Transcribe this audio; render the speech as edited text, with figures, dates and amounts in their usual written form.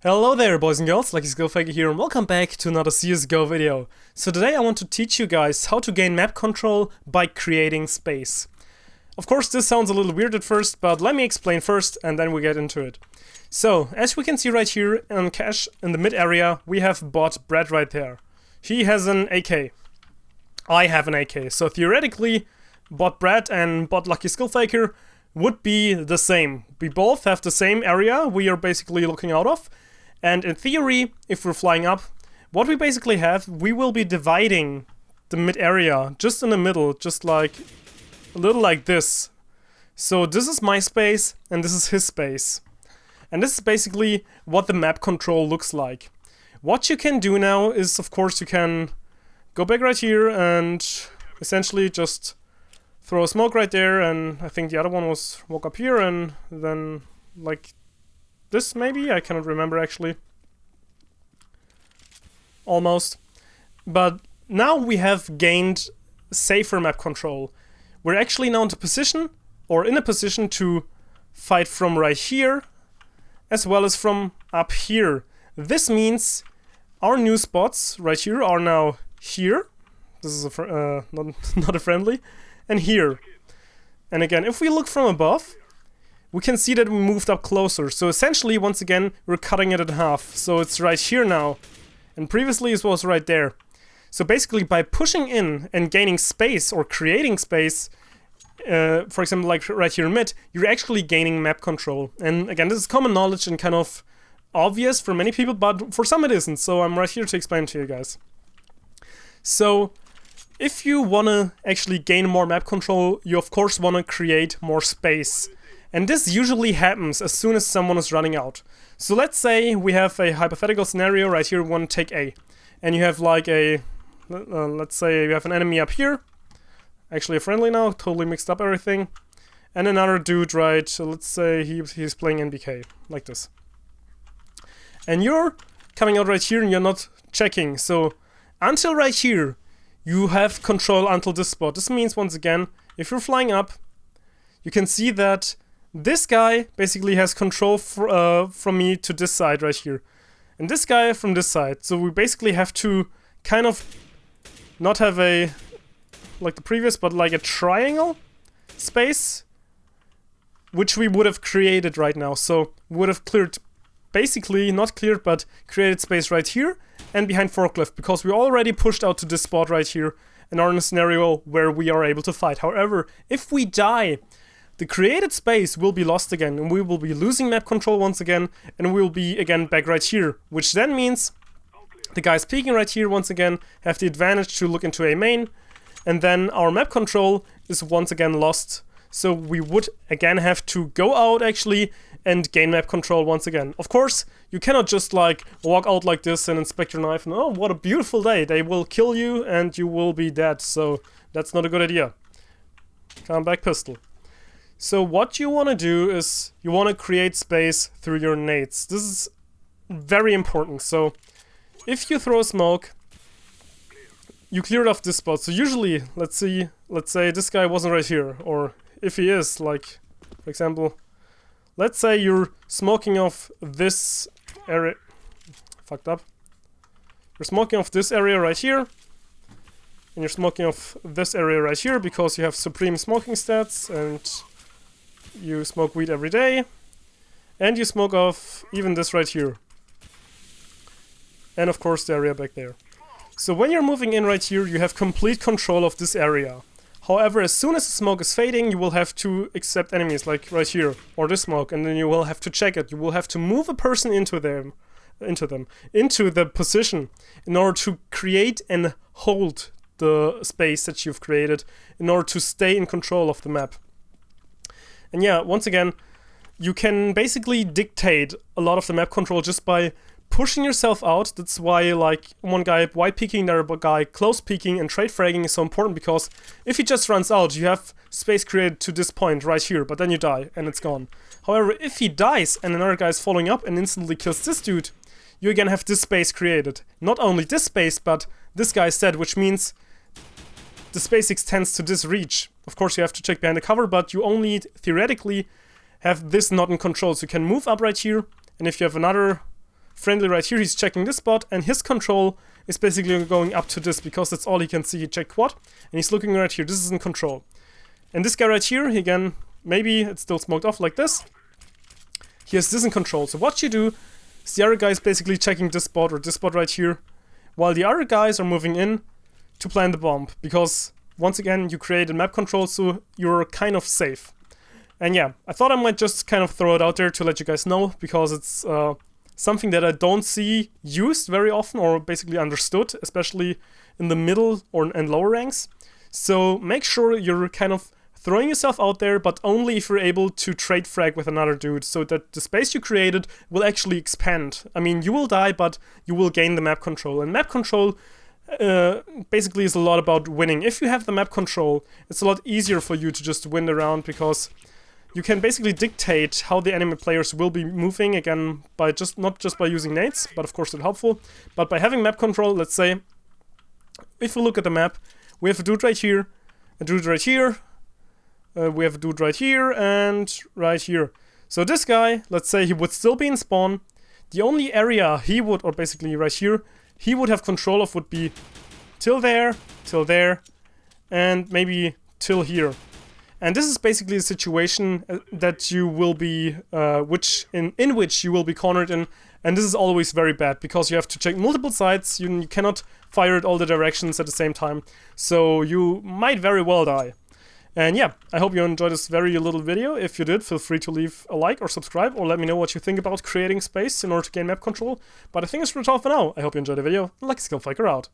Hello there boys and girls, Lucky CSGO Faker here and welcome back to another CSGO video. So today I want to teach you guys how to gain map control by creating space. Of course this sounds a little weird at first, but let me explain first and then we get into it. So as we can see right here on Cache in the mid area, we have bot Brad right there. He has an AK. I have an AK. So theoretically bot Brad and bot Lucky CSGO Faker would be the same. We both have the same area we are basically looking out of. And in theory, if we're flying up, what we basically have, we will be dividing the mid area just in the middle, just like a little like this. So this is my space and this is his space. And this is basically what the map control looks like. What you can do now is, of course, you can go back right here and essentially just throw a smoke right there, and I think the other one was walk up here and then like this maybe? I cannot remember actually. Almost. But now we have gained safer map control. We're actually now in a position to fight from right here as well as from up here. This means our new spots right here are now here. This is not a friendly. And here. And again, if we look from above, we can see that we moved up closer. So essentially, once again, we're cutting it in half. So it's right here now. And previously it was right there. So basically, by pushing in and gaining space or creating space, for example, like right here in mid, you're actually gaining map control. And again, this is common knowledge and kind of obvious for many people, but for some it isn't. So I'm right here to explain to you guys. So if you want to actually gain more map control, you of course want to create more space. And this usually happens as soon as someone is running out. So let's say we have a hypothetical scenario right here, we want to take A. And you have like a, let's say you have an enemy up here. Actually a friendly now, totally mixed up everything. And another dude, right, so let's say he's playing NBK, like this. And you're coming out right here and you're not checking. So until right here, you have control until this spot. This means, once again, if you're flying up, you can see that this guy basically has control from me to this side right here. And this guy from this side. So we basically have to kind of not have a, like the previous, but like a triangle space, which we would have created right now. So we would have cleared, basically not cleared, but created space right here and behind forklift, because we already pushed out to this spot right here and are in a scenario where we are able to fight. However, if we die, the created space will be lost again, and we will be losing map control once again, and we will be again back right here, which then means the guys peeking right here once again have the advantage to look into a main, and then our map control is once again lost. So we would again have to go out actually and gain map control once again. Of course, you cannot just like walk out like this and inspect your knife and oh, what a beautiful day. They will kill you and you will be dead. So that's not a good idea. Come back pistol. So what you want to do is you want to create space through your nades. This is very important. So if you throw a smoke, you clear it off this spot. So usually, let's say this guy wasn't right here, or if he is, like, for example, let's say you're smoking off this area. Fucked up. You're smoking off this area right here. And you're smoking off this area right here because you have supreme smoking stats and you smoke weed every day. And you smoke off even this right here. And of course the area back there. So when you're moving in right here, you have complete control of this area. However, as soon as the smoke is fading, you will have to accept enemies, like right here, or this smoke, and then you will have to check it. You will have to move a person into the position, in order to create and hold the space that you've created, in order to stay in control of the map. And yeah, once again, you can basically dictate a lot of the map control just by pushing yourself out. That's why, like, one guy wide peeking, the other guy close peeking, and trade fragging is so important, because if he just runs out, you have space created to this point right here, but then you die and it's gone. However, if he dies and another guy is following up and instantly kills this dude, you again have this space created. Not only this space, but this guy's dead, which means the space extends to this reach. Of course, you have to check behind the cover, but you only theoretically have this not in control. So you can move up right here, and if you have another friendly right here, he's checking this spot, and his control is basically going up to this because that's all he can see. He checked quad, and he's looking right here. This is in control. And this guy right here, he again, maybe it's still smoked off like this. He has this in control. So what you do is the other guy is basically checking this spot or this spot right here, while the other guys are moving in to plant the bomb. Because once again, you created map control, so you're kind of safe. And yeah, I thought I might just kind of throw it out there to let you guys know, because it's something that I don't see used very often or basically understood, especially in the middle and lower ranks. So make sure you're kind of throwing yourself out there, but only if you're able to trade frag with another dude, so that the space you created will actually expand. I mean, you will die, but you will gain the map control. And map control basically is a lot about winning. If you have the map control, it's a lot easier for you to just win the round, because you can basically dictate how the enemy players will be moving, again, by not just by using nades, but of course they're helpful, but by having map control. Let's say, if we look at the map, we have a dude right here, a dude right here, we have a dude right here, and right here. So this guy, let's say he would still be in spawn. The only area he would, or basically right here, he would have control of would be till there, and maybe till here. And this is basically a situation that you will be, in which you will be cornered in, and this is always very bad because you have to check multiple sides. You cannot fire at all the directions at the same time, so you might very well die. And yeah, I hope you enjoyed this very little video. If you did, feel free to leave a like or subscribe, or let me know what you think about creating space in order to gain map control. But I think it's all for now. I hope you enjoyed the video. Lucky Skill Faker out.